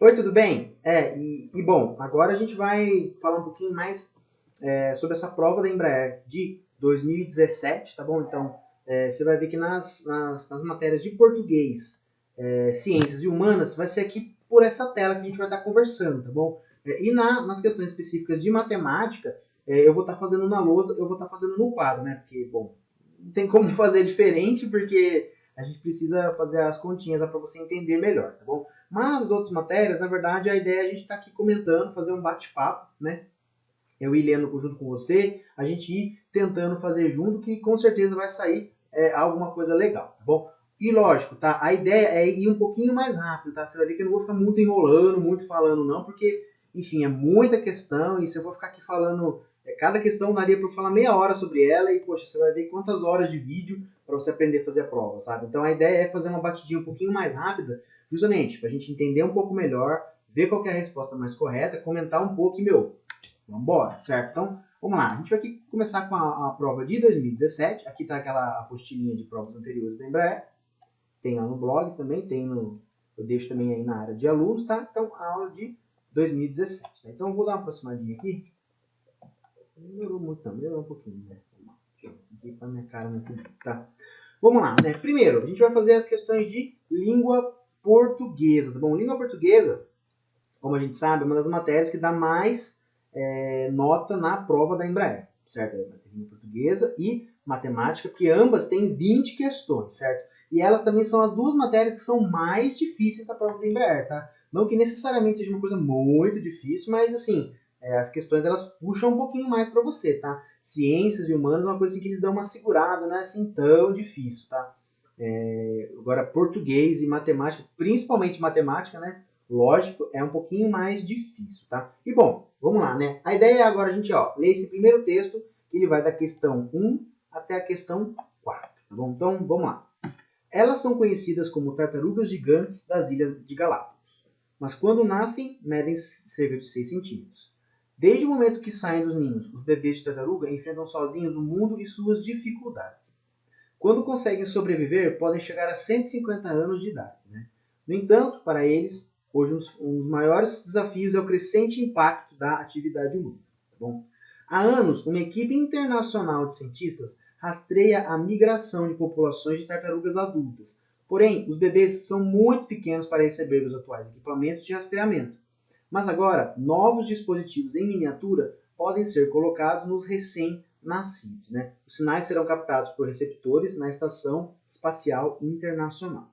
Oi, tudo bem? Bom, agora a gente vai falar um pouquinho mais sobre essa prova da Embraer de 2017, tá bom? Então, você vai ver que nas matérias de português, ciências e humanas, vai ser aqui por essa tela que a gente vai estar conversando, tá bom? Nas questões específicas de matemática, eu vou estar fazendo na lousa, eu vou estar fazendo no quadro, né? Porque, bom, não tem como fazer diferente, porque a gente precisa fazer as continhas para você entender melhor, tá bom? Mas as outras matérias, na verdade, a ideia é a gente estar aqui comentando, fazer um bate-papo, né? Eu ir lendo junto com você, a gente ir tentando fazer junto, que com certeza vai sair alguma coisa legal, tá bom? E lógico, tá? A ideia é ir um pouquinho mais rápido, tá? Você vai ver que eu não vou ficar muito enrolando, muito falando não, porque, enfim, é muita questão e se eu vou ficar aqui falando, cada questão daria para eu falar meia hora sobre ela e, poxa, você vai ver quantas horas de vídeo para você aprender a fazer a prova, sabe? Então a ideia é fazer uma batidinha um pouquinho mais rápida, justamente para a gente entender um pouco melhor, ver qual que é a resposta mais correta, comentar um pouco e, meu, vamos embora, certo? Então, vamos lá. A gente vai aqui começar com a prova de 2017. Aqui está aquela apostilinha de provas anteriores da Embraer. Tem lá no blog também, eu deixo também aí na área de alunos, tá? Então, a aula de 2017. Tá? Então, eu vou dar uma aproximadinha aqui. Não melhorou muito, não. Melhorou um pouquinho, né? Vamos lá. Deixa eu aqui para minha cara não cobrir, tá? Vamos lá, né? Primeiro, a gente vai fazer as questões de língua portuguesa, tá bom? Língua portuguesa, como a gente sabe, é uma das matérias que dá mais nota na prova da Embraer, certo? Língua portuguesa e matemática, porque ambas têm 20 questões, certo? E elas também são as duas matérias que são mais difíceis da prova da Embraer, tá? Não que necessariamente seja uma coisa muito difícil, mas assim, as questões elas puxam um pouquinho mais para você, tá? Ciências e humanas é uma coisa assim que eles dão uma segurada, não é assim tão difícil, tá? Agora, português e matemática, principalmente matemática, né? Lógico, é um pouquinho mais difícil, tá? E bom, vamos lá, né? A ideia é agora a gente, ler esse primeiro texto, que ele vai da questão 1 até a questão 4, tá bom? Então, vamos lá. Elas são conhecidas como tartarugas gigantes das Ilhas de Galápagos, mas quando nascem, medem cerca de 6 centímetros. Desde o momento que saem dos ninhos, os bebês de tartaruga enfrentam sozinhos o mundo e suas dificuldades. Quando conseguem sobreviver, podem chegar a 150 anos de idade, né? No entanto, para eles, hoje um dos maiores desafios é o crescente impacto da atividade humana. Tá bom? Há anos, uma equipe internacional de cientistas rastreia a migração de populações de tartarugas adultas. Porém, os bebês são muito pequenos para receber os atuais equipamentos de rastreamento. Mas agora, novos dispositivos em miniatura podem ser colocados nos recém-nascidos, né? Os sinais serão captados por receptores na Estação Espacial Internacional.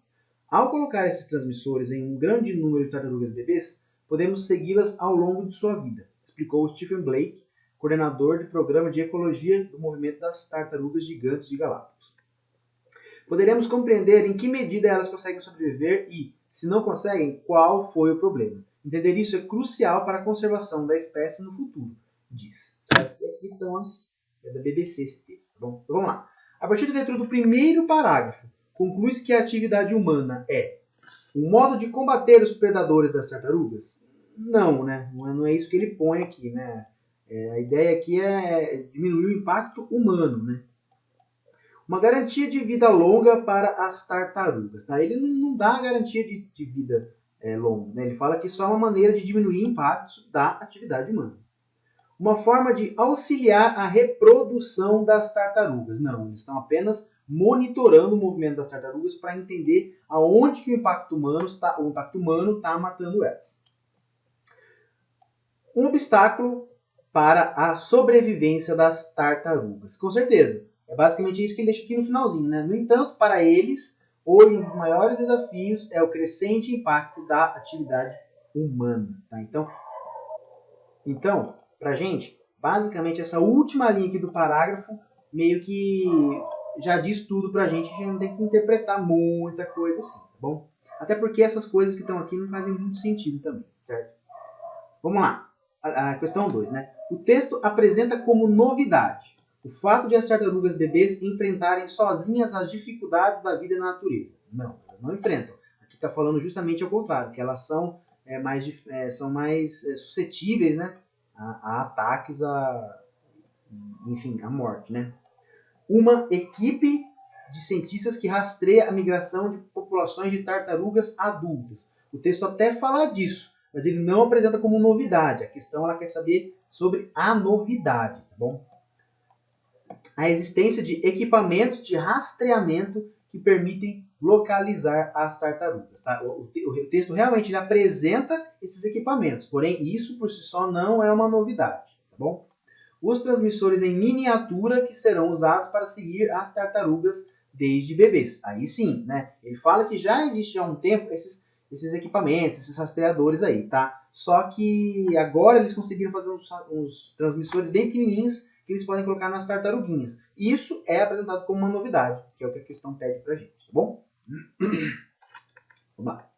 Ao colocar esses transmissores em um grande número de tartarugas bebês, podemos segui-las ao longo de sua vida, explicou Stephen Blake, coordenador de programa de ecologia do movimento das tartarugas gigantes de Galápagos. Poderemos compreender em que medida elas conseguem sobreviver e, se não conseguem, qual foi o problema. Entender isso é crucial para a conservação da espécie no futuro, diz. Certo? E aqui estão as da BBC esse texto, tá bom? Então vamos lá. A partir da leitura do primeiro parágrafo, conclui-se que a atividade humana é um modo de combater os predadores das tartarugas? Não, né? Não é isso que ele põe aqui, né? A ideia aqui é diminuir o impacto humano, né? Uma garantia de vida longa para as tartarugas. Tá? Ele não dá a garantia de vida longa. Né? Ele fala que só é uma maneira de diminuir impactos da atividade humana. Uma forma de auxiliar a reprodução das tartarugas. Não, eles estão apenas monitorando o movimento das tartarugas para entender aonde que o impacto humano está matando elas. Um obstáculo para a sobrevivência das tartarugas. Com certeza. É basicamente isso que ele deixa aqui no finalzinho. Né? No entanto, para eles, hoje um dos maiores desafios é o crescente impacto da atividade humana. Tá? Então para a gente, basicamente essa última linha aqui do parágrafo meio que já diz tudo para a gente não tem que interpretar muita coisa assim, tá bom? Até porque essas coisas que estão aqui não fazem muito sentido também, certo? Vamos lá. A questão 2, né? O texto apresenta como novidade o fato de as tartarugas bebês enfrentarem sozinhas as dificuldades da vida na natureza. Não, elas não enfrentam. Aqui está falando justamente ao contrário, que elas são mais suscetíveis, né, a ataques, enfim, à morte. Né? Uma equipe de cientistas que rastreia a migração de populações de tartarugas adultas. O texto até fala disso, mas ele não apresenta como novidade. A questão ela quer saber sobre a novidade, tá bom? A existência de equipamentos de rastreamento que permitem localizar as tartarugas. Tá? O texto realmente ele apresenta esses equipamentos, porém isso por si só não é uma novidade. Tá bom? Os transmissores em miniatura que serão usados para seguir as tartarugas desde bebês. Aí sim, né? Ele fala que já existe há um tempo esses equipamentos, esses rastreadores aí, tá? Só que agora eles conseguiram fazer uns transmissores bem pequenininhos que eles podem colocar nas tartaruguinhas. Isso é apresentado como uma novidade, que é o que a questão pede pra gente, tá bom? Vamos lá.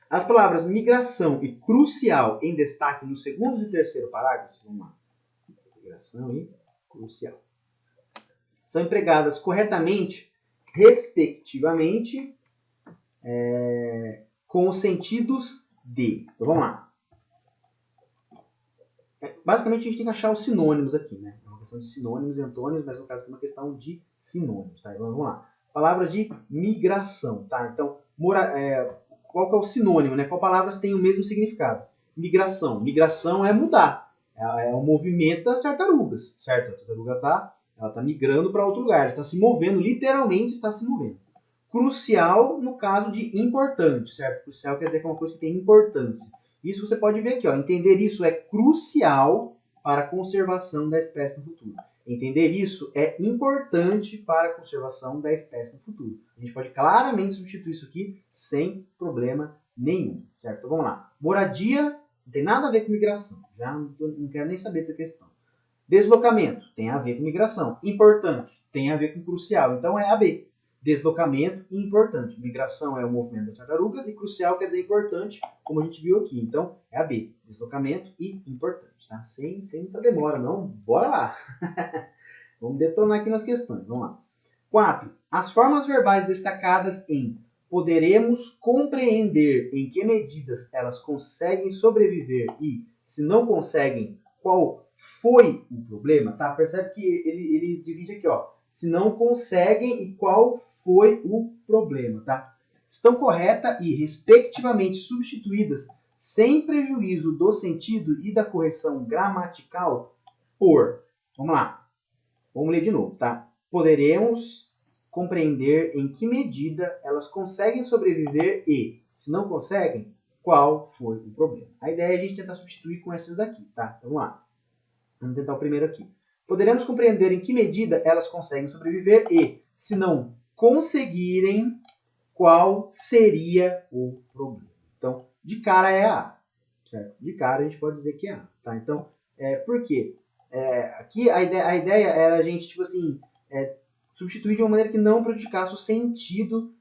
As palavras migração e crucial em destaque nos segundos e terceiro parágrafos, vamos lá. Migração e crucial. São empregadas corretamente, respectivamente, com os sentidos de. Então vamos lá. Basicamente a gente tem que achar os sinônimos aqui, né? É uma questão de sinônimos e antônimos, mas no caso é uma questão de sinônimos, tá? Então vamos lá. Palavra de migração, tá? Então, qual que é o sinônimo, né? Qual palavras tem o mesmo significado? Migração. Migração é mudar. É o movimento das tartarugas, certo? A tartaruga ela tá migrando para outro lugar, ela está se movendo, literalmente está se movendo. Crucial no caso de importante, certo? Crucial quer dizer que é uma coisa que tem importância. Isso você pode ver aqui, ó. Entender isso é crucial para a conservação da espécie no futuro. Entender isso é importante para a conservação da espécie no futuro. A gente pode claramente substituir isso aqui sem problema nenhum, certo? Então vamos lá. Moradia não tem nada a ver com migração. Já não quero nem saber dessa questão. Deslocamento tem a ver com migração. Importante tem a ver com crucial. Então é AB. Deslocamento e importante. Migração é o movimento das tartarugas e crucial quer dizer importante, como a gente viu aqui. Então, é a B. Deslocamento e importante. Tá? Sem muita demora, não. Bora lá. Vamos detonar aqui nas questões. Vamos lá. 4. As formas verbais destacadas em poderemos compreender em que medidas elas conseguem sobreviver e, se não conseguem, qual foi o problema. Tá? Percebe que ele divide aqui, ó. Se não conseguem e qual foi o problema, tá? Estão correta e respectivamente substituídas sem prejuízo do sentido e da correção gramatical por, vamos lá, vamos ler de novo, tá? Poderemos compreender em que medida elas conseguem sobreviver e, se não conseguem, qual foi o problema. A ideia é a gente tentar substituir com essas daqui, tá? Então, vamos lá. Vamos tentar o primeiro aqui. Poderemos compreender em que medida elas conseguem sobreviver e, se não conseguirem, qual seria o problema. Então, de cara é A, certo? De cara a gente pode dizer que é A, tá? Então, por quê? Aqui a ideia era a gente, tipo assim, substituir de uma maneira que não prejudicasse o sentido,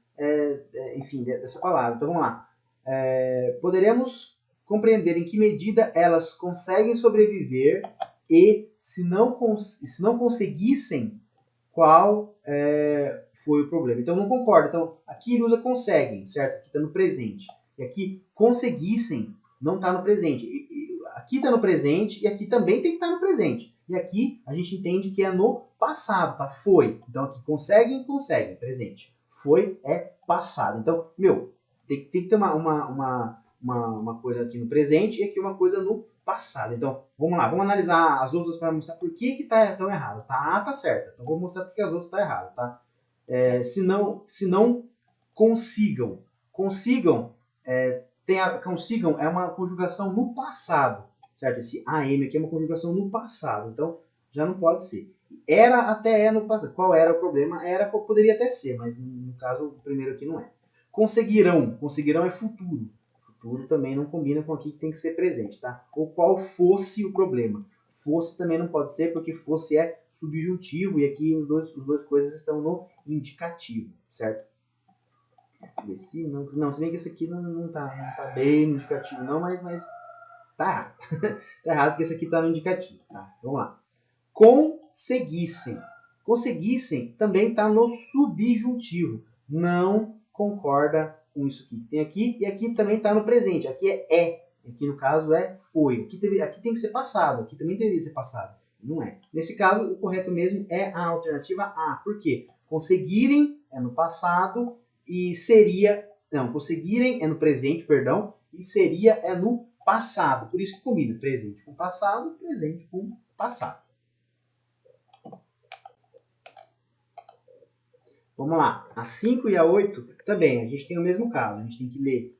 enfim, dessa palavra. Então, vamos lá. Poderemos compreender em que medida elas conseguem sobreviver e, se não conseguissem, qual foi o problema. Então, não concordo. Então, aqui ele usa conseguem, certo? Aqui está no presente. E aqui, conseguissem, não está no presente. Aqui está no presente e aqui também tem que estar no presente. E aqui, a gente entende que é no passado, tá? Foi. Então, aqui, conseguem, presente. Foi é passado. Então, tem que ter uma coisa aqui no presente e aqui uma coisa no passado. Então, vamos lá, vamos analisar as outras para mostrar por que estão erradas. Tá? A está certa, então vou mostrar por que as outras estão erradas. Tá? Se não consigam. Consigam é uma conjugação no passado. Certo? Esse AM aqui é uma conjugação no passado. Então, já não pode ser. Era até é no passado. Qual era o problema? Poderia até ser, mas no caso, o primeiro aqui não é. Conseguirão. Conseguirão é futuro. Futuro também não combina com aqui que tem que ser presente, tá? Ou qual fosse o problema. Fosse também não pode ser, porque fosse é subjuntivo e aqui os dois coisas estão no indicativo, certo? Se bem que esse aqui não tá bem no indicativo não, mas tá errado. Tá errado porque esse aqui tá no indicativo, tá? Vamos lá. Conseguissem. Conseguissem também tá no subjuntivo. Não concorda com isso aqui que tem aqui, e aqui também está no presente. Aqui é. Aqui no caso é foi. Aqui tem que ser passado. Aqui também deveria ser passado. Não é. Nesse caso, o correto mesmo é a alternativa A. Por quê? Conseguirem é no passado e seria... Não, conseguirem é no presente, perdão, e seria é no passado. Por isso que combina presente com passado, presente com passado. Vamos lá. A 5 e a 8 também. A gente tem o mesmo caso. A gente tem que ler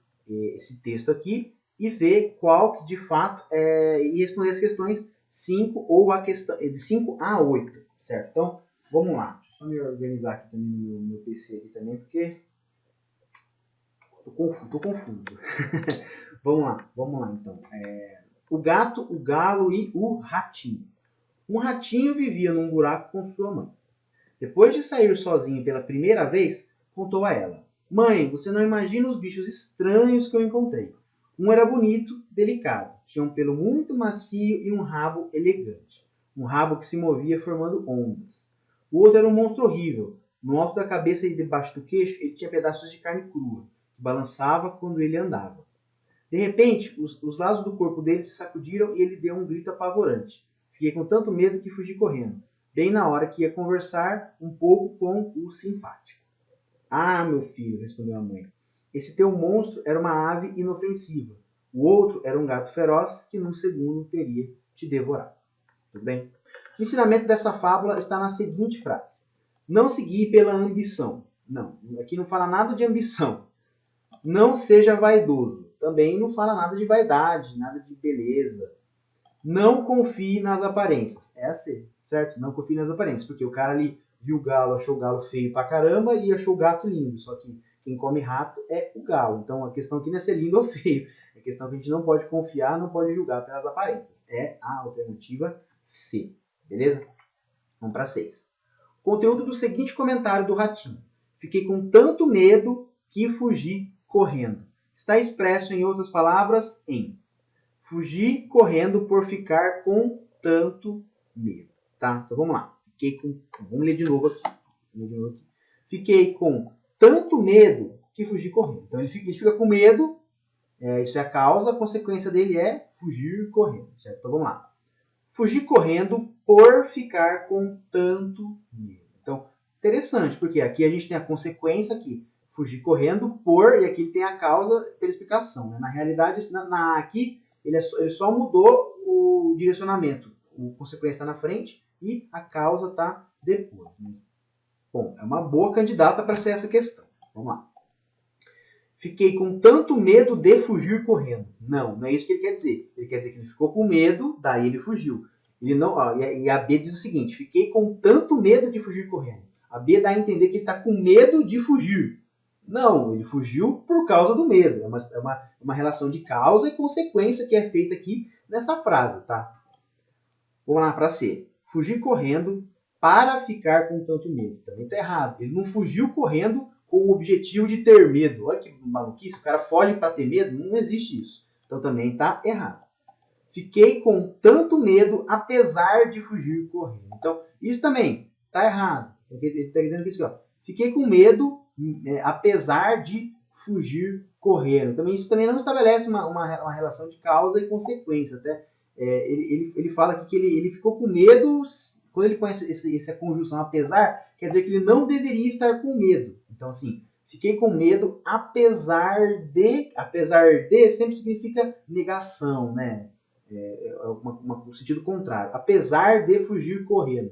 esse texto aqui e ver qual que de fato e responder as questões 5 ou a questão de 5 a 8, certo? Então, vamos lá. Deixa eu só me organizar aqui também no meu PC aqui também, porque tô confuso. Vamos lá então. O gato, o galo e o ratinho. Um ratinho vivia num buraco com sua mãe. Depois de sair sozinho pela primeira vez, contou a ela: Mãe, você não imagina os bichos estranhos que eu encontrei. Um era bonito, delicado, tinha um pelo muito macio e um rabo elegante. Um rabo que se movia formando ondas. O outro era um monstro horrível. No alto da cabeça e debaixo do queixo, ele tinha pedaços de carne crua, que balançava quando ele andava. De repente, os lados do corpo dele se sacudiram e ele deu um grito apavorante. Fiquei com tanto medo que fugi correndo, bem na hora que ia conversar um pouco com o simpático. Ah, meu filho, respondeu a mãe, esse teu monstro era uma ave inofensiva. O outro era um gato feroz que num segundo teria te devorado. Tudo bem? O ensinamento dessa fábula está na seguinte frase. Não se guie pela ambição. Não, aqui não fala nada de ambição. Não seja vaidoso. Também não fala nada de vaidade, nada de beleza. Não confie nas aparências. É assim, certo? Não confie nas aparências. Porque o cara ali viu o galo, achou o galo feio pra caramba e achou o gato lindo. Só que quem come rato é o galo. Então a questão aqui não é ser lindo ou feio. É a questão que a gente não pode confiar, não pode julgar pelas aparências. É a alternativa C. Beleza? Vamos para 6. Conteúdo do seguinte comentário do ratinho. Fiquei com tanto medo que fugi correndo. Está expresso, em outras palavras, em fugir correndo por ficar com tanto medo. Tá? Então vamos lá. Vamos ler de novo aqui. Fiquei com tanto medo que fugi correndo. Então ele fica com medo, isso é a causa, a consequência dele é fugir correndo. Certo? Então vamos lá. Fugir correndo por ficar com tanto medo. Então, interessante, porque aqui a gente tem a consequência aqui. Fugir correndo por, e aqui ele tem a causa pela explicação. Né? Na realidade, aqui ele só mudou o direcionamento. A consequência está na frente e a causa está depois. Bom, é uma boa candidata para ser essa questão. Vamos lá. Fiquei com tanto medo de fugir correndo. Não é isso que ele quer dizer. Ele quer dizer que ele ficou com medo, daí ele fugiu. Ele não, e a B diz o seguinte, fiquei com tanto medo de fugir correndo. A B dá a entender que ele está com medo de fugir. Não, ele fugiu por causa do medo. É uma relação de causa e consequência que é feita aqui nessa frase. Tá? Vamos lá para C. Fugir correndo para ficar com tanto medo. Também está errado. Ele não fugiu correndo com o objetivo de ter medo. Olha que maluquice, o cara foge para ter medo? Não existe isso. Então também está errado. Fiquei com tanto medo apesar de fugir correndo. Então, isso também está errado. Ele está dizendo que isso aqui, ó. Fiquei com medo apesar de fugir correndo. Também, isso também não estabelece uma relação de causa e consequência. Até, ele fala aqui que ele ficou com medo. Quando ele põe essa conjunção apesar, quer dizer que ele não deveria estar com medo. Então, assim, fiquei com medo apesar de... Apesar de sempre significa negação, né? Um sentido contrário. Apesar de fugir correndo.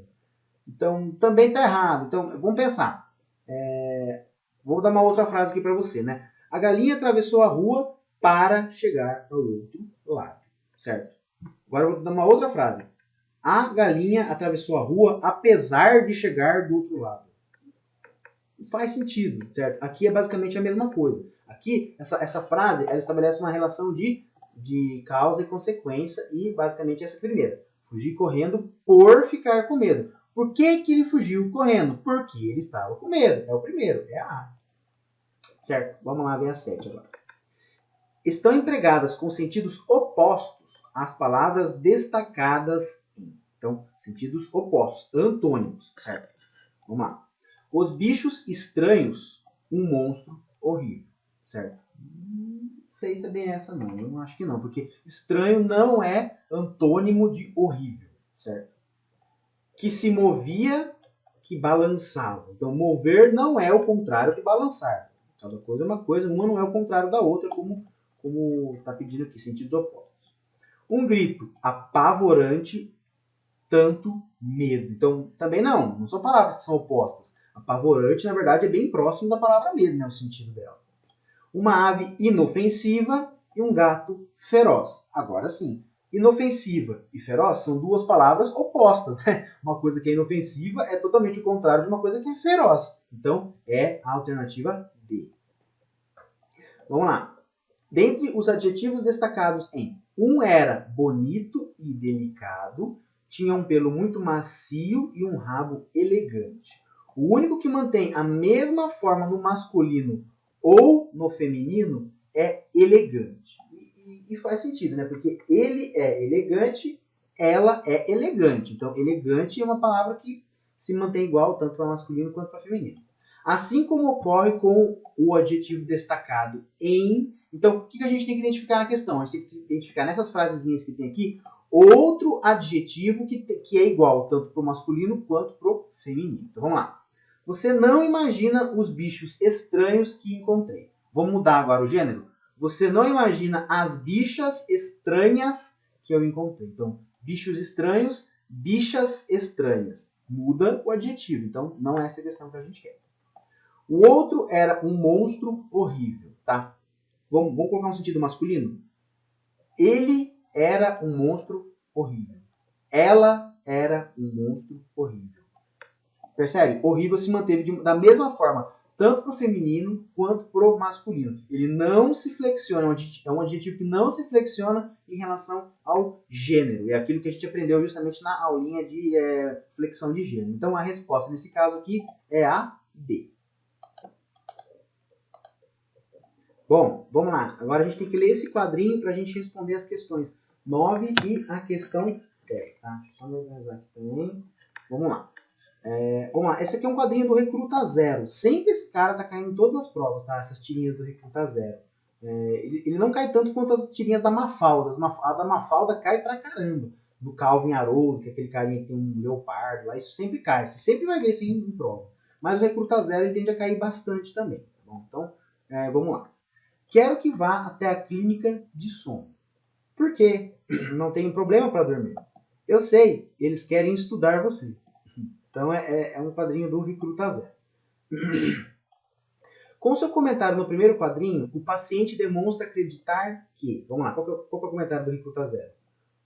Então, também está errado. Então, vamos pensar. Vou dar uma outra frase aqui para você, né? A galinha atravessou a rua para chegar ao outro lado. Certo? Agora eu vou dar uma outra frase. A galinha atravessou a rua apesar de chegar do outro lado. Faz sentido, certo? Aqui é basicamente a mesma coisa. Aqui, essa frase, ela estabelece uma relação de causa e consequência e basicamente essa primeira. Fugir correndo por ficar com medo. Por que ele fugiu correndo? Porque ele estava com medo. É o primeiro, é a A. Certo? Vamos lá ver a 7 agora. Estão empregadas com sentidos opostos às palavras destacadas em. Então, sentidos opostos, antônimos, certo? Vamos lá. Os bichos estranhos, um monstro horrível, certo? Não sei se é bem essa não, eu acho que não, porque estranho não é antônimo de horrível, certo? Que se movia, que balançava. Então, mover não é o contrário de balançar. Cada coisa é uma coisa, uma não é o contrário da outra, como como está pedindo aqui, sentidos opostos. Um grito apavorante, tanto medo. Então, também não são palavras que são opostas. Apavorante, na verdade, é bem próximo da palavra medo, né, o sentido dela. Uma ave inofensiva e um gato feroz. Agora sim, inofensiva e feroz são duas palavras opostas. Né? Uma coisa que é inofensiva é totalmente o contrário de uma coisa que é feroz. Então, é a alternativa D. Vamos lá. Dentre os adjetivos destacados em um era bonito e delicado, tinha um pelo muito macio e um rabo elegante. O único que mantém a mesma forma no masculino ou no feminino é elegante. E faz sentido, né? Porque ele é elegante, ela é elegante. Então, elegante é uma palavra que se mantém igual tanto para masculino quanto para feminino. Assim como ocorre com o adjetivo destacado em. Então, o que a gente tem que identificar na questão? A gente tem que identificar nessas frasezinhas que tem aqui outro adjetivo que é igual tanto para o masculino quanto para o feminino. Então, vamos lá. Você não imagina os bichos estranhos que encontrei. Vamos mudar agora o gênero? Você não imagina as bichas estranhas que eu encontrei. Então, bichos estranhos, bichas estranhas. Muda o adjetivo. Então, não é essa a questão que a gente quer. O outro era um monstro horrível, tá? Vamos colocar um sentido masculino? Ele era um monstro horrível. Ela era um monstro horrível. Percebe? Horrível se manteve da mesma forma, tanto para o feminino quanto para o masculino. Ele não se flexiona, é um adjetivo que não se flexiona em relação ao gênero. É aquilo que a gente aprendeu justamente na aulinha de flexão de gênero. Então, a resposta nesse caso aqui é a B. Bom, vamos lá. Agora a gente tem que ler esse quadrinho para a gente responder as questões 9 e a questão 10. Tá? Deixa eu só me organizar aqui também. Vamos lá. Vamos lá. Esse aqui é um quadrinho do Recruta Zero. Sempre esse cara tá caindo em todas as provas, tá? Essas tirinhas do Recruta Zero. Ele não cai tanto quanto as tirinhas da Mafalda. A da Mafalda cai pra caramba. Do Calvin Haroldo, que é aquele carinha que tem um leopardo lá. Isso sempre cai. Você sempre vai ver isso em prova. Mas o Recruta Zero ele tende a cair bastante também. Tá bom? Então, vamos lá. Quero que vá até a clínica de sono. Por quê? Não tenho problema para dormir. Eu sei, eles querem estudar você. Então é um quadrinho do Recruta Zero. Com seu comentário no primeiro quadrinho, o paciente demonstra acreditar que... Vamos lá, qual é o comentário do Recruta Zero?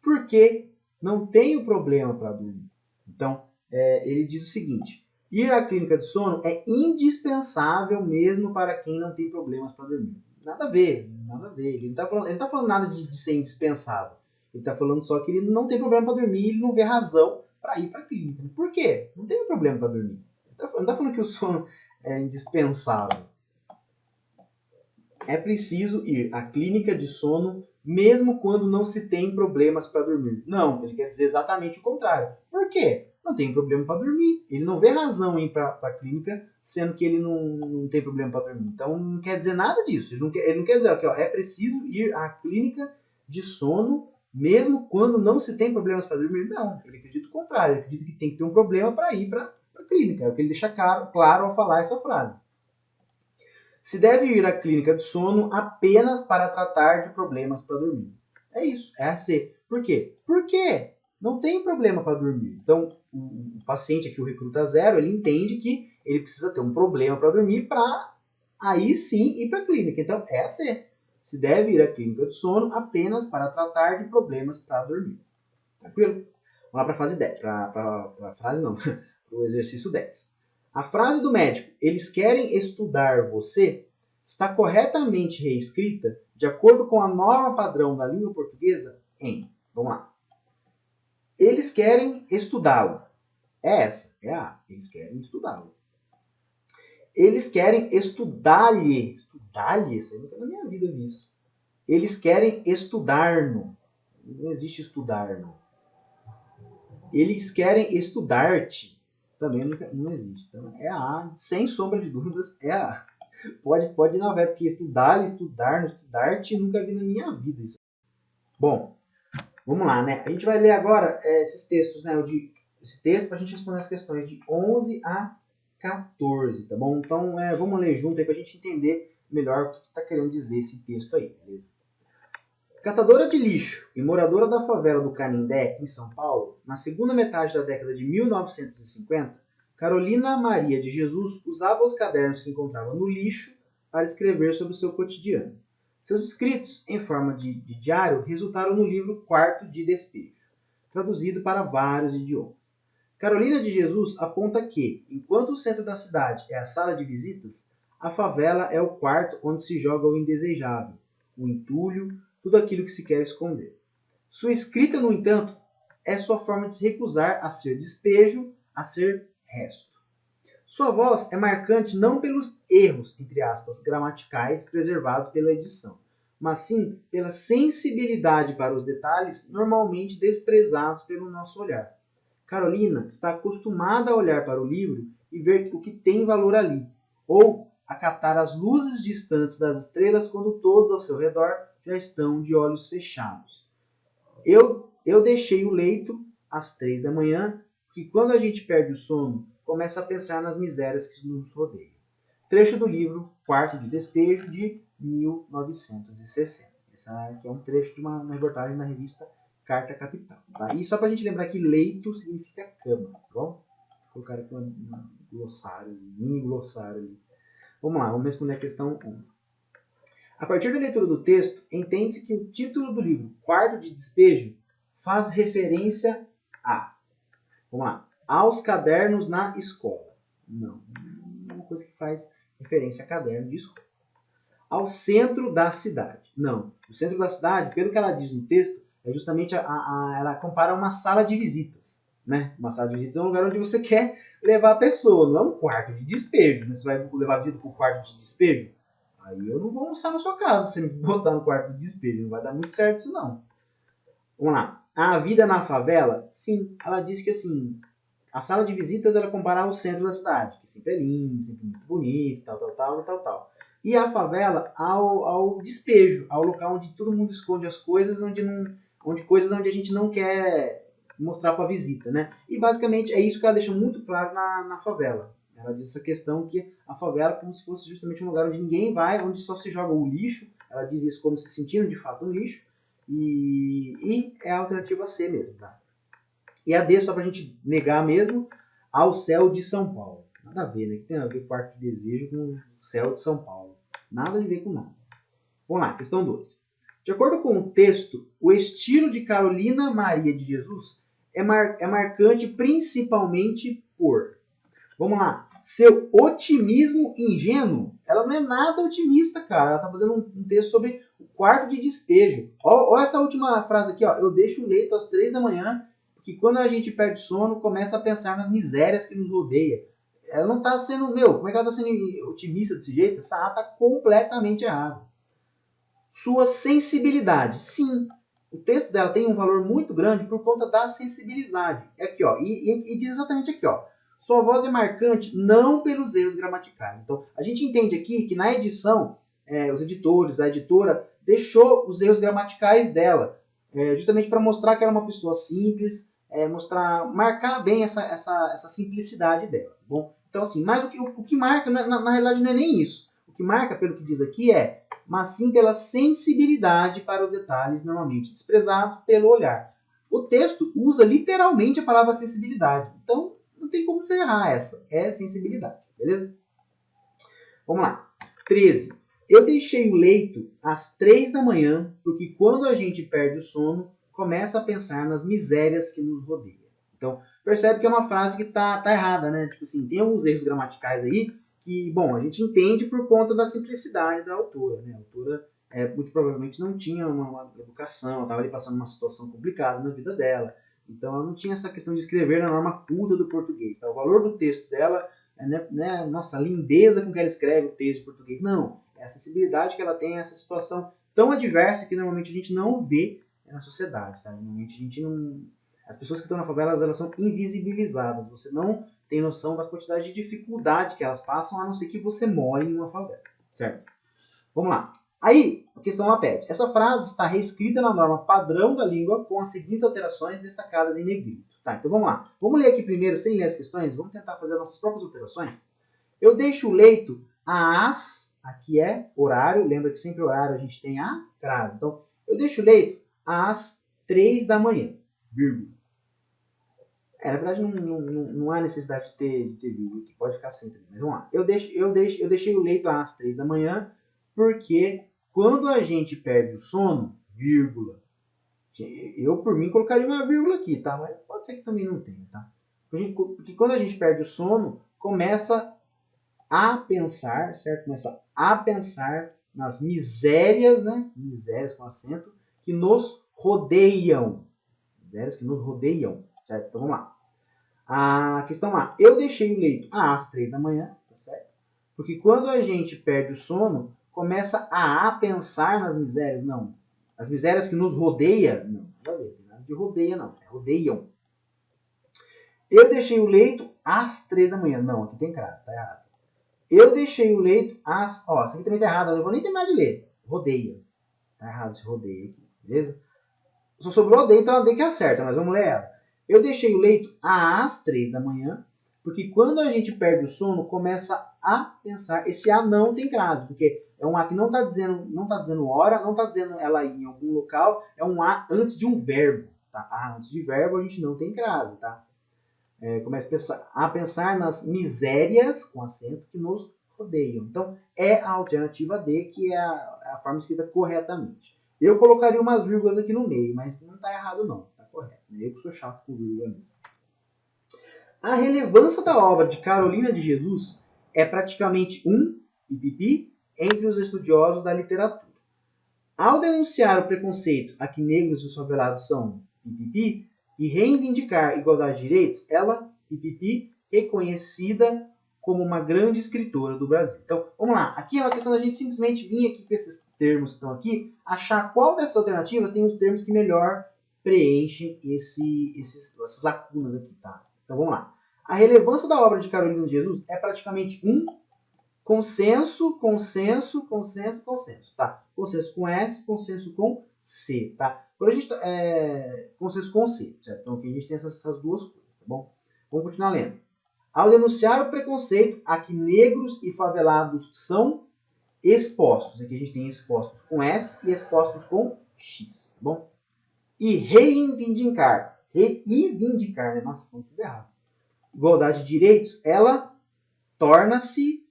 Porque não tenho problema para dormir. Então, ele diz o seguinte: ir à clínica de sono é indispensável mesmo para quem não tem problemas para dormir. Nada a ver, nada a ver. Ele não está falando nada de ser indispensável. Ele está falando só que ele não tem problema para dormir e ele não vê razão para ir para a clínica. Por quê? Não tem problema para dormir. Ele não está falando que o sono é indispensável. É preciso ir à clínica de sono mesmo quando não se tem problemas para dormir. Não, ele quer dizer exatamente o contrário. Por quê? Não tem problema para dormir. Ele não vê razão em ir para a clínica, sendo que ele não tem problema para dormir. Então, não quer dizer nada disso. Ele não quer dizer que é preciso ir à clínica de sono mesmo quando não se tem problemas para dormir. Não, ele acredita o contrário. Ele acredita que tem que ter um problema para ir para a clínica. É o que ele deixa claro ao falar essa frase. Se deve ir à clínica de sono apenas para tratar de problemas para dormir. É isso, é a C. Por quê? Porque não tem problema para dormir. Então, o paciente aqui, o Recruta Zero, ele entende que ele precisa ter um problema para dormir para aí sim ir para a clínica. Então, é a C. Se deve ir à clínica de sono apenas para tratar de problemas para dormir. Tranquilo? Vamos lá para a fase 10. Para a frase não, para o exercício 10. A frase do médico, eles querem estudar você, está corretamente reescrita de acordo com a norma padrão da língua portuguesa em... Vamos lá. Eles querem estudá-lo. É essa, é a. Eles querem estudá-lo. Eles querem estudar-lhe. Estudar-lhe? Isso aí nunca na minha vida vi isso. Eles querem estudar-no. Não existe estudar-no. Eles querem estudar-te. Também não existe. Então, é a A, sem sombra de dúvidas, é a A. Pode ir na véia, porque estudar, estudar-te, nunca vi na minha vida isso. Bom, vamos lá, né? A gente vai ler agora esses textos, né? Esse texto para a gente responder as questões de 11 a 14, tá bom? Então, vamos ler junto aí para a gente entender melhor o que está querendo dizer esse texto aí, beleza? Catadora de lixo e moradora da favela do Canindé, em São Paulo, na segunda metade da década de 1950, Carolina Maria de Jesus usava os cadernos que encontrava no lixo para escrever sobre o seu cotidiano. Seus escritos, em forma de diário, resultaram no livro Quarto de Despejo, traduzido para vários idiomas. Carolina de Jesus aponta que, enquanto o centro da cidade é a sala de visitas, a favela é o quarto onde se joga o indesejável, o entulho, tudo aquilo que se quer esconder. Sua escrita, no entanto, é sua forma de se recusar a ser despejo, a ser resto. Sua voz é marcante não pelos erros, entre aspas, gramaticais preservados pela edição, mas sim pela sensibilidade para os detalhes normalmente desprezados pelo nosso olhar. Carolina está acostumada a olhar para o livro e ver o que tem valor ali, ou a catar as luzes distantes das estrelas quando todos ao seu redor já estão de olhos fechados. Eu deixei o leito às 3 da manhã, porque quando a gente perde o sono, começa a pensar nas misérias que nos rodeiam. Trecho do livro Quarto de Despejo, de 1960. Esse aqui é um trecho de uma reportagem da revista Carta Capital. Tá? E só para a gente lembrar que leito significa cama. Tá bom? Vou colocar aqui um glossário, um mini glossário ali. Vamos lá, vamos responder a questão 11. A partir da leitura do texto, entende-se que o título do livro, Quarto de Despejo, faz referência a, vamos lá, aos cadernos na escola. Não, é uma coisa que faz referência a caderno de escola. Ao centro da cidade. Não, o centro da cidade, pelo que ela diz no texto, é justamente ela compara uma sala de visitas. Né? Uma sala de visitas é um lugar onde você quer levar a pessoa, não é um quarto de despejo. Né? Você vai levar a visita para o quarto de despejo? Aí eu não vou almoçar na sua casa se me botar no quarto de despejo. Não vai dar muito certo isso não. Vamos lá. A vida na favela? Sim, ela diz que assim, a sala de visitas ela compara ao centro da cidade, que sempre é lindo, sempre muito bonito, tal. E a favela ao despejo, ao local onde todo mundo esconde as coisas, onde a gente não quer mostrar para a visita, né? E basicamente é isso que ela deixa muito claro na favela. Ela diz essa questão que a favela é como se fosse justamente um lugar onde ninguém vai, onde só se joga o lixo. Ela diz isso como se sentindo de fato um lixo. E é a alternativa C mesmo, tá? E a D, só pra gente negar mesmo, ao céu de São Paulo. Nada a ver, né? Que tem a ver Quarto de Desejo com o céu de São Paulo. Nada a ver com nada. Vamos lá, questão 12. De acordo com o texto, o estilo de Carolina Maria de Jesus é marcante principalmente por... Vamos lá. Seu otimismo ingênuo. Ela não é nada otimista, cara. Ela está fazendo um texto sobre o quarto de despejo. Olha essa última frase aqui. Ó. Eu deixo o leito às 3 da manhã, porque quando a gente perde sono, começa a pensar nas misérias que nos rodeia. Ela não está sendo... como é que ela está sendo otimista desse jeito? Essa A está completamente errada. Sua sensibilidade. Sim, o texto dela tem um valor muito grande por conta da sensibilidade. É aqui, ó. E diz exatamente aqui, ó. Sua voz é marcante não pelos erros gramaticais. Então, a gente entende aqui que na edição, os editores, a editora, deixou os erros gramaticais dela, justamente para mostrar que ela é uma pessoa simples, marcar bem essa simplicidade dela. Tá bom? Então, assim, mas o que marca, na realidade, não é nem isso. O que marca, pelo que diz aqui, mas sim pela sensibilidade para os detalhes normalmente desprezados pelo olhar. O texto usa literalmente a palavra sensibilidade. Então, não tem como você errar essa. É sensibilidade, beleza? Vamos lá. 13. Eu deixei o leito às 3 da manhã, porque quando a gente perde o sono, começa a pensar nas misérias que nos rodeiam. Então, percebe que é uma frase que tá errada, né? Tipo assim, tem alguns erros gramaticais aí que, bom, a gente entende por conta da simplicidade da autora, né? A autora muito provavelmente não tinha uma educação, ela estava ali passando uma situação complicada na vida dela. Então, ela não tinha essa questão de escrever na norma culta do português. Tá? O valor do texto dela nossa, a lindeza com que ela escreve o texto em português. Não, é a acessibilidade que ela tem a essa situação tão adversa que normalmente a gente não vê na sociedade. Tá? Normalmente a gente não... As pessoas que estão na favela, elas são invisibilizadas. Você não tem noção da quantidade de dificuldade que elas passam, a não ser que você more em uma favela. Certo? Vamos lá. Aí, a questão ela pede. Essa frase está reescrita na norma padrão da língua com as seguintes alterações destacadas em negrito. Tá, então vamos lá. Vamos ler aqui primeiro, sem ler as questões. Vamos tentar fazer as nossas próprias alterações. Eu deixo o leito às... Aqui é horário. Lembra que sempre horário a gente tem a crase. Então, Eu deixo o leito às 3 da manhã, vírgula. Na verdade, não há necessidade de ter vírgula aqui, pode ficar sem também. Mas vamos lá. Eu deixei o leito às 3 da manhã, porque quando a gente perde o sono, vírgula. Eu, por mim, colocaria uma vírgula aqui, tá? Mas pode ser que também não tenha, tá? Porque quando a gente perde o sono, começa a pensar, certo? Começa a pensar nas misérias, né? Misérias com acento, que nos rodeiam. Misérias que nos rodeiam, certo? Então vamos lá. A questão A. Eu deixei o leito às 3 da manhã, tá certo? Porque quando a gente perde o sono, começa a pensar nas misérias. Não. As misérias que nos rodeiam, não. Nada de rodeia, não. É rodeiam. Eu deixei o leito às 3 da manhã. Não, aqui tem crase, tá errado. Eu deixei o leito às... Ó, isso aqui também tá errado, eu não vou nem terminar de ler. Rodeia. Tá errado esse rodeia aqui, beleza? Só sobrou a D, então a D que acerta, mas vamos ler ela. Eu deixei o leito às 3 da manhã, porque quando a gente perde o sono, começa a pensar. Esse A não tem crase, porque é um A que não está dizendo hora, não está dizendo ela em algum local, é um A antes de um verbo. Tá? A antes de verbo a gente não tem crase, tá? Começa a pensar nas misérias, com acento, que nos rodeiam. Então, é a alternativa D, que é a forma escrita corretamente. Eu colocaria umas vírgulas aqui no meio, mas não está errado não, está correto. Eu que sou chato com vírgula mesmo. A relevância da obra de Carolina de Jesus é praticamente um pipipi entre os estudiosos da literatura. Ao denunciar o preconceito a que negros e os favelados são pipipi e reivindicar igualdade de direitos, ela, pipipi, reconhecida como uma grande escritora do Brasil. Então, vamos lá. Aqui é uma questão da gente simplesmente vir aqui com esses termos que estão aqui, achar qual dessas alternativas tem os termos que melhor preenchem essas lacunas aqui, tá? Então, vamos lá. A relevância da obra de Carolina de Jesus é praticamente um consenso, tá? Consenso com S, consenso com C, tá? Quando a gente consenso com C, certo? Então aqui a gente tem essas duas coisas, tá bom? Vamos continuar lendo. Ao denunciar o preconceito a que negros e favelados são expostos, aqui a gente tem expostos com S e expostos com X, tá bom? E reivindicar, né? Nossa, foi tudo errado. Igualdade de direitos, ela tornasse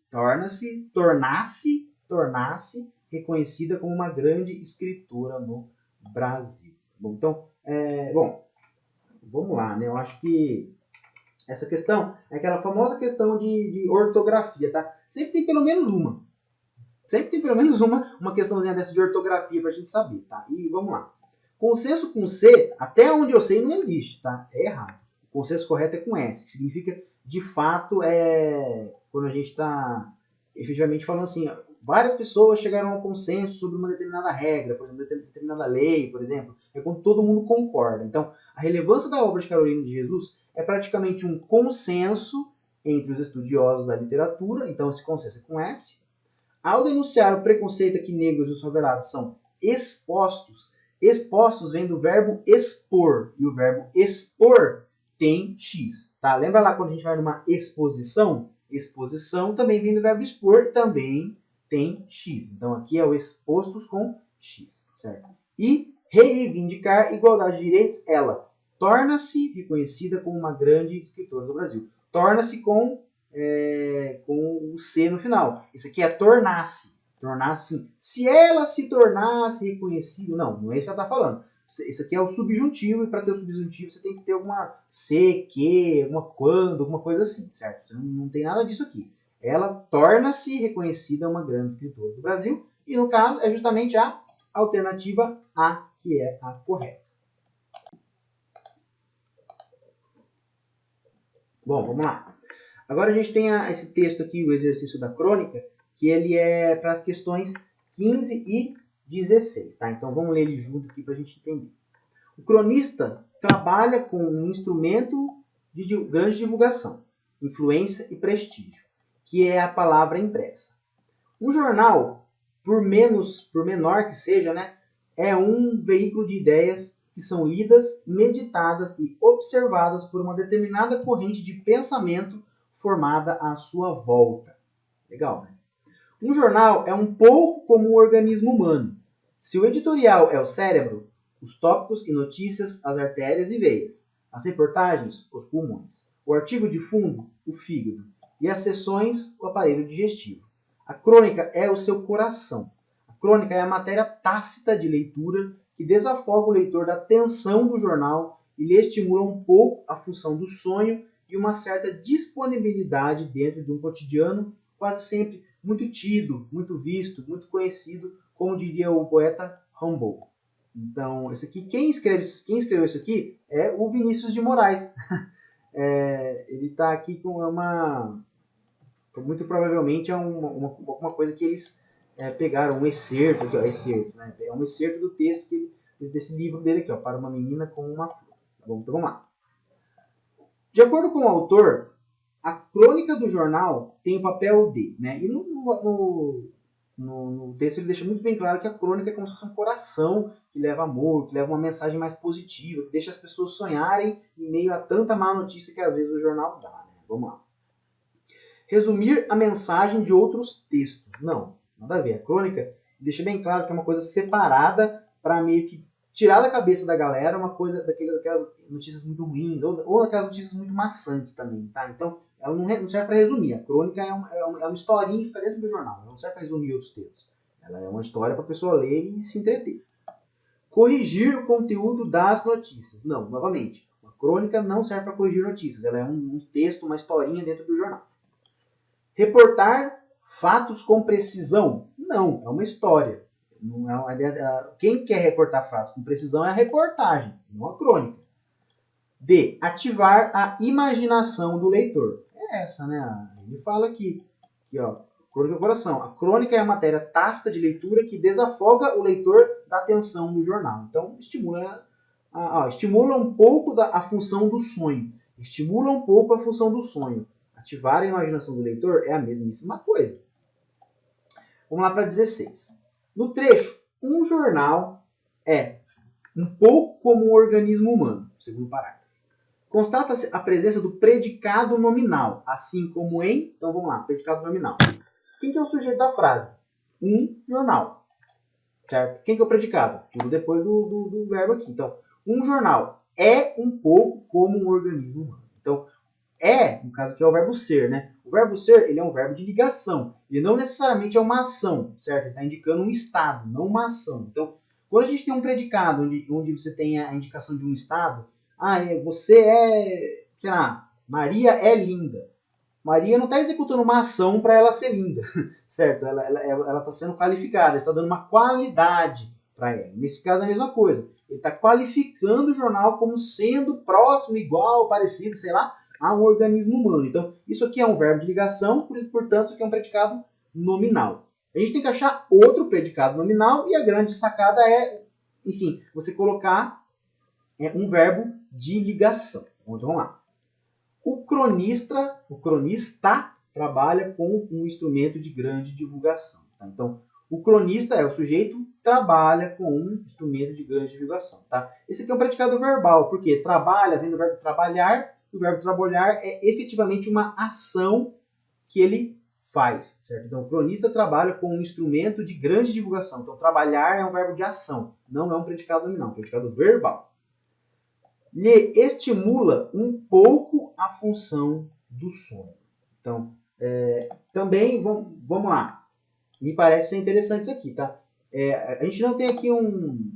reconhecida como uma grande escritora no Brasil. Bom, então, vamos lá, né? Eu acho que essa questão é aquela famosa questão de ortografia, tá? Sempre tem pelo menos uma questãozinha dessa de ortografia pra gente saber, tá? E vamos lá. Consenso com C, até onde eu sei, não existe, tá? É errado. O consenso correto é com S, que significa, de fato, quando a gente está efetivamente falando assim, várias pessoas chegaram a um consenso sobre uma determinada regra, por exemplo, determinada lei, por exemplo, é quando todo mundo concorda. Então, a relevância da obra de Carolina de Jesus é praticamente um consenso entre os estudiosos da literatura, então esse consenso é com S. Ao denunciar o preconceito a que negros e os favelados são expostos vem do verbo expor, e o verbo expor tem X, tá? Lembra lá quando a gente vai numa exposição? Exposição também vem do verbo expor, também tem X. Então aqui é o expostos com X, certo? E reivindicar igualdade de direitos, ela torna-se reconhecida como uma grande escritora do Brasil. Torna-se com o C no final. Isso aqui é tornar-se. Tornar-se. Se ela se tornasse reconhecida. Não é isso que ela está falando. Isso aqui é o subjuntivo, e para ter o subjuntivo você tem que ter alguma se, que, alguma quando, alguma coisa assim, certo? Não tem nada disso aqui. Ela torna-se reconhecida uma grande escritora do Brasil, e no caso é justamente a alternativa A, que é a correta. Bom, vamos lá. Agora a gente tem esse texto aqui, o exercício da crônica, que ele é para as questões 15 e 16, tá? Então vamos ler ele junto aqui para a gente entender. O cronista trabalha com um instrumento de grande divulgação, influência e prestígio, que é a palavra impressa. Um jornal, por menor que seja, né, é um veículo de ideias que são lidas, meditadas e observadas por uma determinada corrente de pensamento formada à sua volta. Legal, né? Um jornal é um pouco como um organismo humano. Se o editorial é o cérebro, os tópicos e notícias, as artérias e veias. As reportagens, os pulmões. O artigo de fundo, o fígado. E as sessões, o aparelho digestivo. A crônica é o seu coração. A crônica é a matéria tácita de leitura que desafoga o leitor da tensão do jornal e lhe estimula um pouco a função do sonho e uma certa disponibilidade dentro de um cotidiano quase sempre muito tido, muito visto, muito conhecido, como diria o poeta Rimbaud. Então, esse aqui, quem escreveu isso aqui é o Vinícius de Moraes. Ele está aqui com muito provavelmente é uma coisa que eles pegaram, um excerto, aqui, ó, excerto, né? É um excerto do texto desse livro dele aqui, ó, Para uma Menina com uma Flor. Então vamos lá. De acordo com o autor, a crônica do jornal tem o papel de, né? E no texto ele deixa muito bem claro que a crônica é como se fosse um coração que leva amor, que leva uma mensagem mais positiva, que deixa as pessoas sonharem em meio a tanta má notícia que às vezes o jornal dá, né? Vamos lá. Resumir a mensagem de outros textos. Não, nada a ver. A crônica deixa bem claro que é uma coisa separada para meio que tirar da cabeça da galera uma coisa daquelas notícias muito ruins ou aquelas notícias muito maçantes também, tá? Então, ela não serve para resumir. A crônica é uma historinha que fica dentro do jornal. Ela não serve para resumir outros textos. Ela é uma história para a pessoa ler e se entreter. Corrigir o conteúdo das notícias. Não, novamente, a crônica não serve para corrigir notícias. Ela é um texto, uma historinha dentro do jornal. Reportar fatos com precisão? Não, é uma história. Não é uma ideia, quem quer reportar fatos com precisão é a reportagem, não a crônica. D. Ativar a imaginação do leitor. É essa, né? Ele fala aqui ó, crônica do coração. A crônica é a matéria tácita de leitura que desafoga o leitor da atenção do jornal. Então, estimula um pouco a função do sonho. Estimula um pouco a função do sonho. Ativar a imaginação do leitor é a mesmíssima coisa. Vamos lá para 16. No trecho, um jornal é um pouco como um organismo humano, segundo parágrafo. Constata-se a presença do predicado nominal, assim como em... Então vamos lá, predicado nominal. Quem que é o sujeito da frase? Um jornal. Certo? Quem que é o predicado? Tudo depois do verbo aqui. Então, um jornal é um pouco como um organismo humano. Então, no caso aqui é o verbo ser, né? O verbo ser, ele é um verbo de ligação. Ele não necessariamente é uma ação, certo? Ele está indicando um estado, não uma ação. Então, quando a gente tem um predicado onde você tem a indicação de um estado, você é, sei lá, Maria é linda. Maria não está executando uma ação para ela ser linda, certo? Ela está sendo qualificada, está dando uma qualidade para ela. Nesse caso é a mesma coisa. Ele está qualificando o jornal como sendo próximo, igual, parecido, sei lá, a um organismo humano. Então, isso aqui é um verbo de ligação, portanto, isso aqui é um predicado nominal. A gente tem que achar outro predicado nominal e a grande sacada é, enfim, você colocar um verbo de ligação. Então, vamos lá. O cronista trabalha com um instrumento de grande divulgação. Tá? Então, o cronista é o sujeito trabalha com um instrumento de grande divulgação. Tá? Esse aqui é um predicado verbal, porque trabalha, vem do verbo trabalhar. O verbo trabalhar é efetivamente uma ação que ele faz. Certo? Então, o cronista trabalha com um instrumento de grande divulgação. Então, trabalhar é um verbo de ação, não é um predicado nominal, é um predicado verbal. Lhe estimula um pouco a função do sono. Então, também, vamos lá. Me parece ser interessante isso aqui, tá? A gente não tem aqui um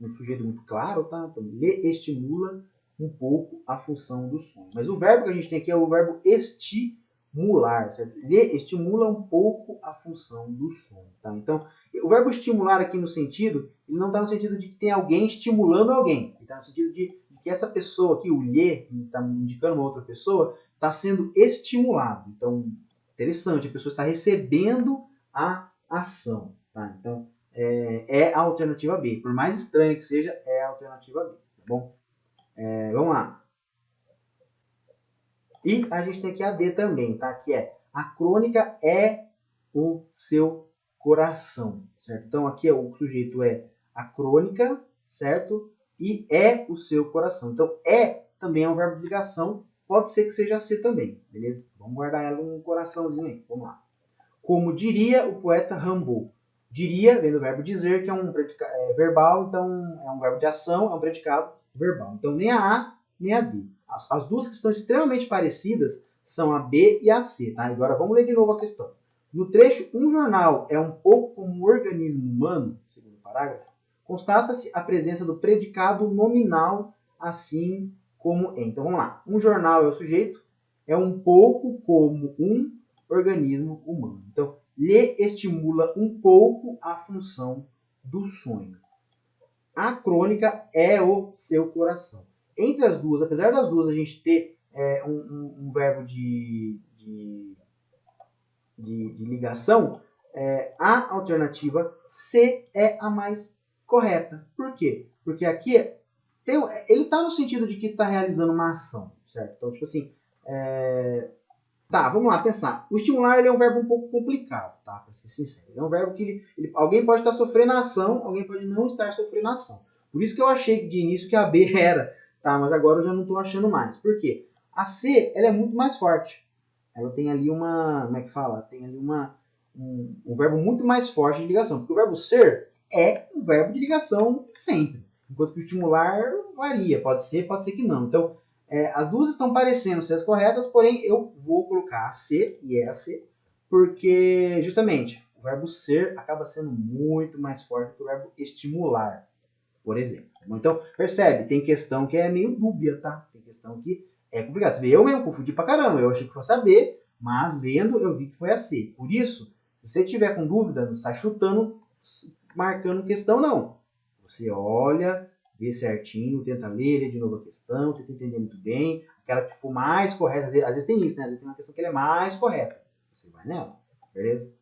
sujeito muito claro, tá? Então, lhe estimula um pouco a função do sono. Mas o verbo que a gente tem aqui é o verbo estimular, certo? Lhe estimula um pouco a função do sono, tá? Então, o verbo estimular aqui no sentido, ele não está no sentido de que tem alguém estimulando alguém. Ele está no sentido de que essa pessoa aqui, o lhe, está indicando uma outra pessoa, está sendo estimulado. Então, interessante, a pessoa está recebendo a ação. Tá? Então, é a alternativa B. Por mais estranha que seja, é a alternativa B. Tá bom? Vamos lá. E a gente tem aqui a D também, tá? Que é a crônica é o seu coração, certo? Então, aqui o sujeito é a crônica, certo? E é o seu coração. Então, também é um verbo de ligação. Pode ser que seja C também, beleza? Vamos guardar ela num coraçãozinho aí. Vamos lá. Como diria o poeta Rimbaud, Diria, vem do verbo dizer, que é um predicado verbal, então é um verbo de ação, é um predicado verbal. Então nem a A, nem a D. As duas que estão extremamente parecidas são a B e a C. Tá? Agora vamos ler de novo a questão. No trecho, um jornal é um pouco como um organismo humano, segundo o parágrafo, constata-se a presença do predicado nominal, assim como em. Então vamos lá. Um jornal é o sujeito, é um pouco como um organismo humano. Então, lhe estimula um pouco a função do sonho. A crônica é o seu coração. Entre as duas, apesar das duas a gente ter um verbo de ligação, a alternativa C é a mais correta. Por quê? Porque aqui ele está no sentido de que está realizando uma ação, certo? Então, tipo assim, tá, vamos lá pensar. O estimular ele é um verbo um pouco complicado, tá? Para ser sincero. Ele é um verbo que alguém pode estar sofrendo a ação, alguém pode não estar sofrendo a ação. Por isso que eu achei de início que a B era, tá? Mas agora eu já não estou achando mais. Por quê? A C, ela é muito mais forte. Ela tem ali como é que fala? Tem ali um verbo muito mais forte de ligação. Porque o verbo ser é um verbo de ligação sempre. Enquanto que o estimular varia. Pode ser que não. Então, as duas estão parecendo ser as corretas, porém eu vou colocar a C, e é a C, porque justamente o verbo ser acaba sendo muito mais forte que o verbo estimular, por exemplo. Então, percebe, tem questão que é meio dúbia, tá? Tem questão que é complicado. Você vê, eu mesmo confundi pra caramba, eu achei que fosse a B, mas lendo eu vi que foi a C. Por isso, se você tiver com dúvida, não sai chutando, marcando questão, não. Você olha, vê certinho, tenta ler de novo a questão, tenta entender muito bem, aquela que for mais correta, às vezes tem isso, né? Às vezes tem uma questão que ela é mais correta. Você vai nela, beleza?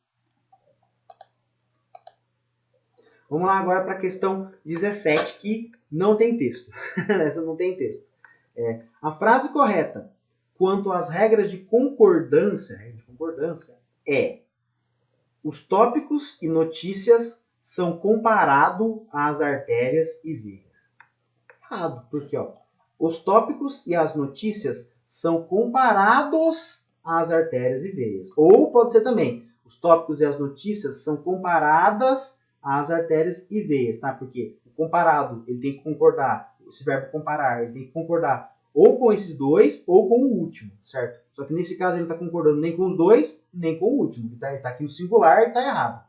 Vamos lá agora para a questão 17, que não tem texto. Essa não tem texto. A frase correta quanto às regras de concordância é: os tópicos e notícias são comparados às artérias e veias. Errado, porque os tópicos e as notícias são comparados às artérias e veias. Ou pode ser também, os tópicos e as notícias são comparadas às artérias e veias, tá? Porque o comparado, ele tem que concordar, esse verbo comparar, ele tem que concordar ou com esses dois ou com o último, certo? Só que nesse caso ele não está concordando nem com os dois, nem com o último. Ele está aqui no singular e está errado.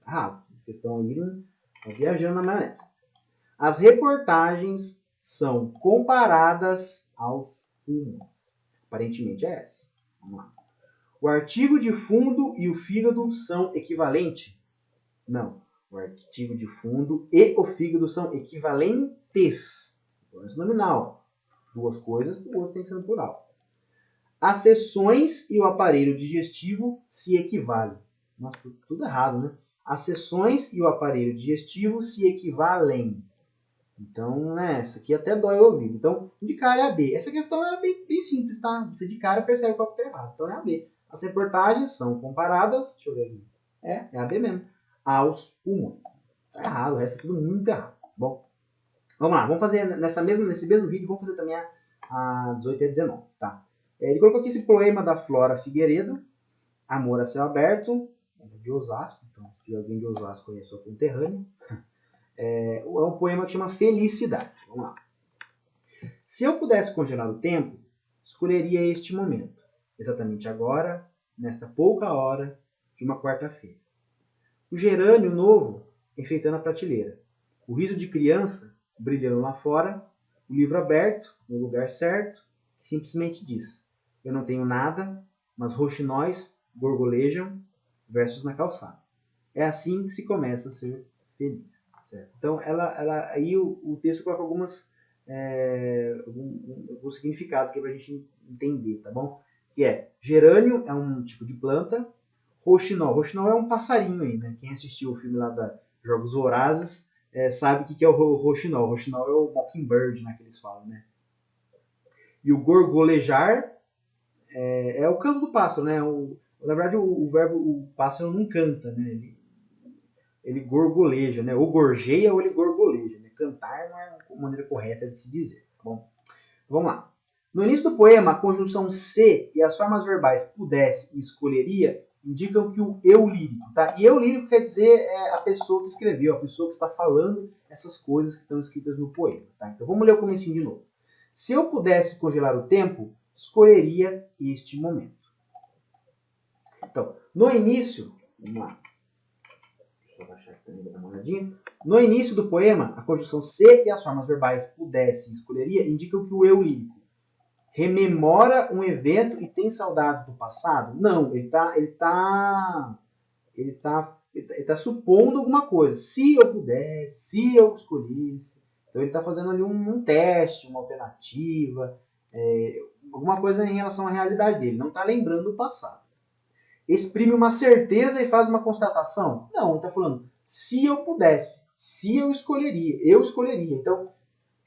Tá errado. A questão aí está viajando na maionese. As reportagens são comparadas aos fumos. Aparentemente é essa. Vamos lá. O artigo de fundo e o fígado são equivalentes? Não. O artigo de fundo e o fígado são equivalentes. Força nominal. Duas coisas, o outro tem que ser no plural. As seções e o aparelho digestivo se equivalem. Nossa, tudo errado, né? As seções e o aparelho digestivo se equivalem. Então, essa aqui até dói o ouvido. Então, de cara é a B. Essa questão era bem simples, tá? Você de cara percebe qual que está errado. Então, é a B. As reportagens são comparadas, deixa eu ver aqui. É a B mesmo. Aos pulmões. Tá errado, o resto é tudo muito errado. Bom, vamos lá. Vamos fazer nesse mesmo vídeo, vamos fazer também a 18 e a 19, tá? Ele colocou aqui esse poema da Flora Figueiredo, Amor a Céu Aberto, de Osasco. Então, se alguém de Osasco conhece, sua conterrânea. É um poema que chama Felicidade. Vamos lá. Se eu pudesse congelar o tempo, escolheria este momento. Exatamente agora, nesta pouca hora de uma quarta-feira. O gerânio novo enfeitando a prateleira. O riso de criança brilhando lá fora. O livro aberto, no lugar certo, que simplesmente diz: eu não tenho nada, mas roxinóis gorgolejam, versos na calçada. É assim que se começa a ser feliz. Certo? Então, aí o texto coloca alguns significados que é para a gente entender, tá bom? Que é, gerânio é um tipo de planta, roxinol. Roxinol é um passarinho aí, né? Quem assistiu o filme lá da Jogos Vorazes sabe o que é o roxinol. O roxinol é o mockingbird, né, que eles falam, né? E o gorgolejar é o canto do pássaro, né? Na verdade, o pássaro não canta, né? Ele gorgoleja, né? Ou gorjeia ou ele gorgoleja. Né? Cantar não é a maneira correta de se dizer. Tá bom? Vamos lá. No início do poema, a conjunção se e as formas verbais pudesse e escolheria indicam que o eu lírico, tá? E eu lírico quer dizer a pessoa que escreveu, a pessoa que está falando essas coisas que estão escritas no poema, tá? Então vamos ler o comecinho de novo. Se eu pudesse congelar o tempo, escolheria este momento. Então, no início, vamos lá. Deixa eu baixar aqui também, dar uma olhadinha. No início do poema, a conjunção se e as formas verbais pudesse e escolheria indicam que o eu lírico rememora um evento e tem saudade do passado? Não, ele tá supondo alguma coisa. Se eu pudesse, se eu escolhesse. Então ele está fazendo ali um teste, uma alternativa, alguma coisa em relação à realidade dele. Não está lembrando o passado. Exprime uma certeza e faz uma constatação? Não, ele está falando, se eu pudesse, se eu escolheria. Então,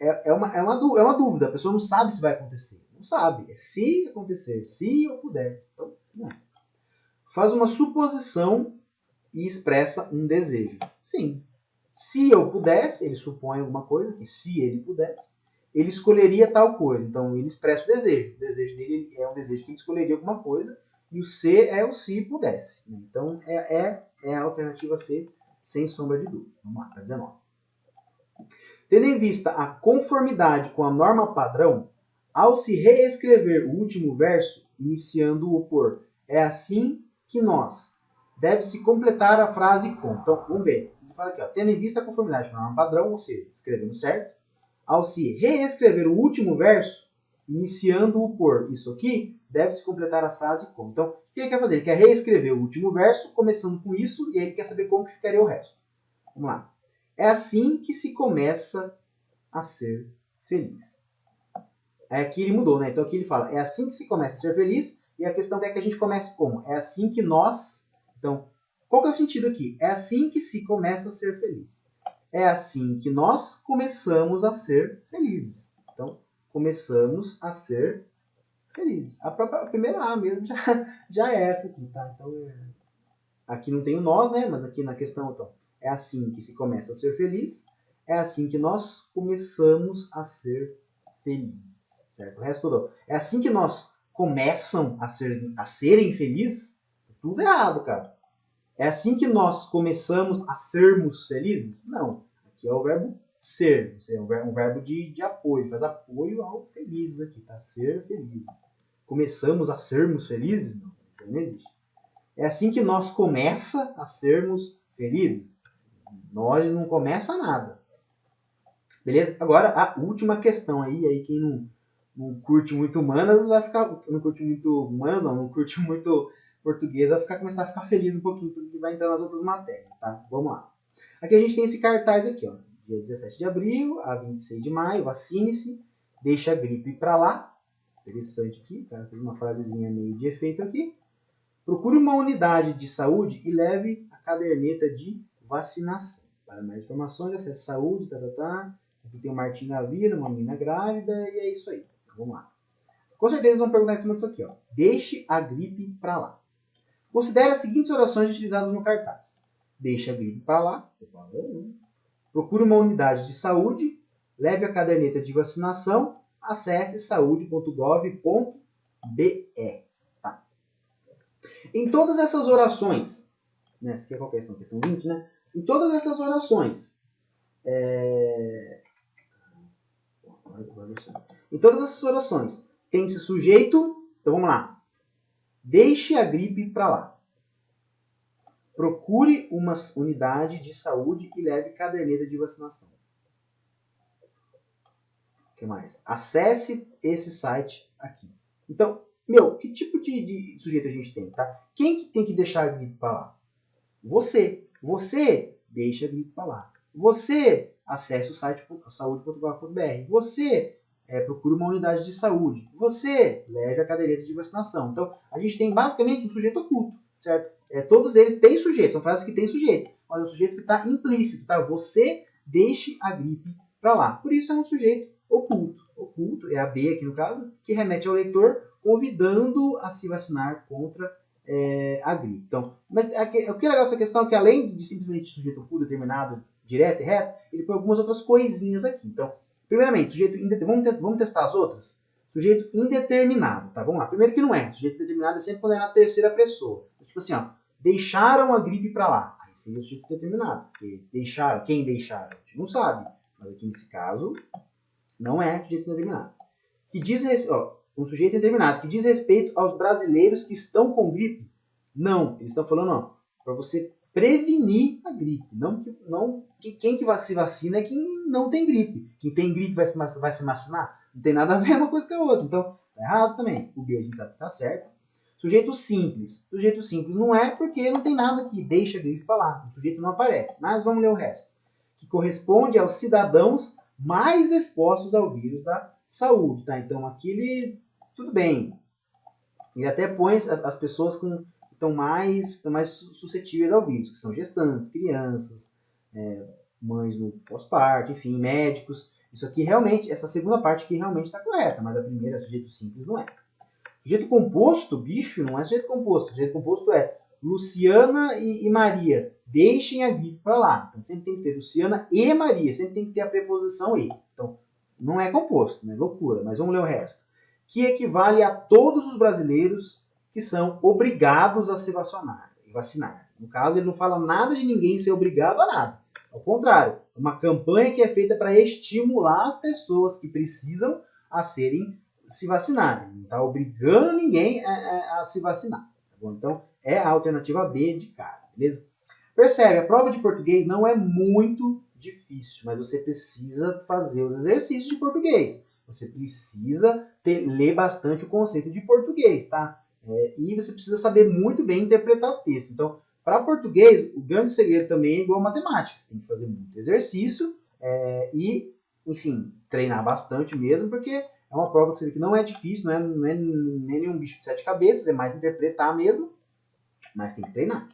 é uma dúvida, a pessoa não sabe se vai acontecer. Não sabe, é se acontecer, se eu pudesse. Então, não. Faz uma suposição e expressa um desejo. Sim, se eu pudesse, ele supõe alguma coisa, que se ele pudesse, ele escolheria tal coisa. Então, ele expressa o desejo. O desejo dele é um desejo que ele escolheria alguma coisa, e o se é o se pudesse. Então, é a alternativa C, sem sombra de dúvida. Vamos lá, para 19. Tendo em vista a conformidade com a norma padrão, ao se reescrever o último verso, iniciando-o por é assim que nós, deve-se completar a frase com. Então, vamos ver. Ele fala aqui, ó, tendo em vista a conformidade com a norma padrão, ou seja, escrevendo certo, ao se reescrever o último verso, iniciando-o por isso aqui, deve-se completar a frase com. Então, o que ele quer fazer? Ele quer reescrever o último verso, começando com isso, e aí ele quer saber como que ficaria o resto. Vamos lá. É assim que se começa a ser feliz. Aqui ele mudou, né? Então aqui ele fala, é assim que se começa a ser feliz, e a questão é que a gente comece como? É assim que nós... Então, qual que é o sentido aqui? É assim que se começa a ser feliz. É assim que nós começamos a ser felizes. Então, começamos a ser felizes. A primeira A mesmo já é essa aqui, tá? Então, aqui não tem o nós, né? Mas aqui na questão, então, é assim que se começa a ser feliz. É assim que nós começamos a ser felizes. Certo? O resto todo. É assim que nós começam a serem felizes? Tudo errado, cara. É assim que nós começamos a sermos felizes? Não. Aqui é o verbo ser. É um verbo de apoio. Faz apoio ao felizes aqui, tá? Ser felizes. Começamos a sermos felizes? Não. Isso não existe. É assim que nós começa a sermos felizes? Nós não começa nada. Beleza? Agora, a última questão aí quem não curte muito humanas vai ficar... Não curte muito humanas, não curte muito português, vai começar a ficar feliz um pouquinho, porque vai entrar nas outras matérias, tá? Vamos lá. Aqui a gente tem esse cartaz aqui, ó. Dia 17 de abril a 26 de maio, vacine-se, deixa a gripe pra lá. Interessante aqui, tá? Tem uma frasezinha meio de efeito aqui. Procure uma unidade de saúde e leve a caderneta de vacinação. Para mais informações, acesse saúde, Aqui tem o Martim Navira, uma menina grávida, e é isso aí. Então, vamos lá. Com certeza vão perguntar em cima disso aqui, ó. Deixe a gripe pra lá. Considere as seguintes orações utilizadas no cartaz. Deixe a gripe pra lá. Procure uma unidade de saúde. Leve a caderneta de vacinação. Acesse saude.gov.br. Tá. Em todas essas orações, né, essa aqui é qual questão? Questão 20, né? Em todas essas orações, em todas essas orações, tem-se sujeito. Então vamos lá. Deixe a gripe para lá. Procure uma unidade de saúde e leve caderneta de vacinação. O que mais? Acesse esse site aqui. Então, que tipo de sujeito a gente tem, tá? Quem que tem que deixar a gripe para lá? Você. Você deixa a gripe para lá. Você acesse o site saude.gov.br. Você procura uma unidade de saúde. Você leve a caderneta de vacinação. Então, a gente tem basicamente um sujeito oculto, certo? Todos eles têm sujeito, são frases que têm sujeito. Mas é um sujeito que está implícito, tá? Você deixe a gripe para lá. Por isso é um sujeito oculto. Oculto é a B aqui no caso, que remete ao leitor, convidando a se vacinar contra a gripe. Então, mas o que é legal dessa questão é que além de simplesmente sujeito oculto determinado, direto e reto, ele põe algumas outras coisinhas aqui. Então, primeiramente, sujeito vamos testar as outras. Sujeito indeterminado, tá? Vamos lá. Primeiro que não é. Sujeito indeterminado é sempre quando é na terceira pessoa. Tipo assim, ó. Deixaram a gripe pra lá. Aí seria o sujeito determinado. Porque deixaram. Quem deixaram? A gente não sabe. Mas aqui nesse caso, não é sujeito indeterminado. Que diz, ó, um sujeito indeterminado que diz respeito aos brasileiros que estão com gripe. Não. Eles estão falando, ó, para você prevenir a gripe. Não que quem que se vacina é quem não tem gripe. Quem tem gripe vai se vacinar? Não tem nada a ver uma coisa com a outra. Então, tá errado também. O B a gente sabe que tá certo. Sujeito simples. Sujeito simples não é porque não tem nada que deixa a gripe falar. O sujeito não aparece. Mas vamos ler o resto. Que corresponde aos cidadãos mais expostos ao vírus da saúde. Tá? Então, aqui ele... Tudo bem. Ele até põe as pessoas que estão mais suscetíveis ao vírus, que são gestantes, crianças, mães no pós-parto, enfim, médicos. Isso aqui realmente, essa segunda parte aqui realmente está correta, mas a primeira, sujeito simples, não é. Sujeito composto, bicho, não é sujeito composto. Sujeito composto é Luciana e Maria. Deixem a gripe para lá. Então sempre tem que ter Luciana e Maria. Sempre tem que ter a preposição e. Então não é composto, né? Loucura. Mas vamos ler o resto. Que equivale a todos os brasileiros que são obrigados a se vacinar. No caso, ele não fala nada de ninguém ser obrigado a nada. Ao contrário, é uma campanha que é feita para estimular as pessoas que precisam a se vacinarem. Não está obrigando ninguém a se vacinar. Tá bom? Então, é a alternativa B de cara, beleza? Percebe, a prova de português não é muito difícil, mas você precisa fazer os exercícios de português. Você precisa ler bastante o conceito de português, tá? E você precisa saber muito bem interpretar o texto. Então, para português, o grande segredo também é igual a matemática. Você tem que fazer muito exercício e, enfim, treinar bastante mesmo, porque é uma prova que você vê que não é difícil, não é nenhum bicho de 7 cabeças, é mais interpretar mesmo, mas tem que treinar.